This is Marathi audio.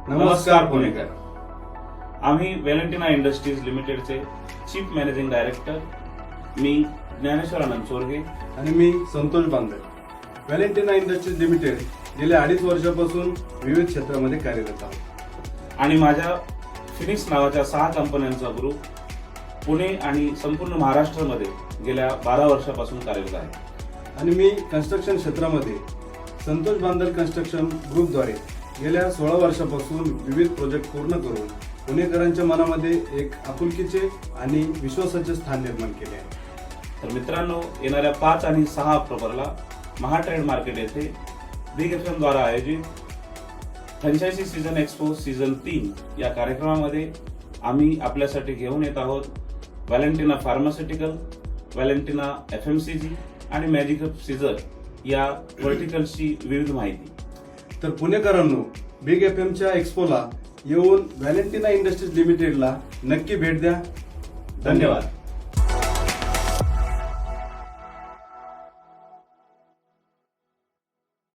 नमस्कार पुणेकर. आम्ही व्हॅलेंटिना इंडस्ट्रीज लिमिटेडचे चीफ मॅनेजिंग डायरेक्टर, मी ज्ञानेश्वर आनंद चोरगे आणि मी संतोष बांदर. व्हॅलेंटिना इंडस्ट्रीज लिमिटेड गेल्या 2.5 वर्षापासून विविध क्षेत्रामध्ये कार्यरत आहोत. आणि माझ्या फिनिक्स नावाच्या 6 कंपन्यांचा ग्रुप पुणे आणि संपूर्ण महाराष्ट्रामध्ये गेल्या 12 वर्षापासून कार्यरत आहे. आणि मी कन्स्ट्रक्शन क्षेत्रामध्ये संतोष बांदर कन्स्ट्रक्शन ग्रुपद्वारे गेल्या 16 वर्षापासून विविध प्रोजेक्ट पूर्ण करून पुणेकरांच्या मनामध्ये एक आपुलकीचे आणि विश्वासाचे स्थान निर्माण केले आहे. तर मित्रांनो, येणाऱ्या 5 आणि 6 ऑक्टोबरला महाट्रेड मार्केट येथे बिग FM द्वारा आयोजित फ्रँचायझी सीझन एक्सपो सीझन 3 या कार्यक्रमामध्ये आम्ही आपल्यासाठी घेऊन येत आहोत व्हॅलेंटिना फार्मास्युटिकल, व्हॅलेंटिना FMCG आणि मॅजिक ऑफ सीझर या व्हर्टिकल्सची विविध माहिती. तर पुणेकरांनो, बिग FMच्या एक्सपोला येऊन व्हॅलेंटिना इंडस्ट्रीज लिमिटेडला नक्की भेट द्या. धन्यवाद.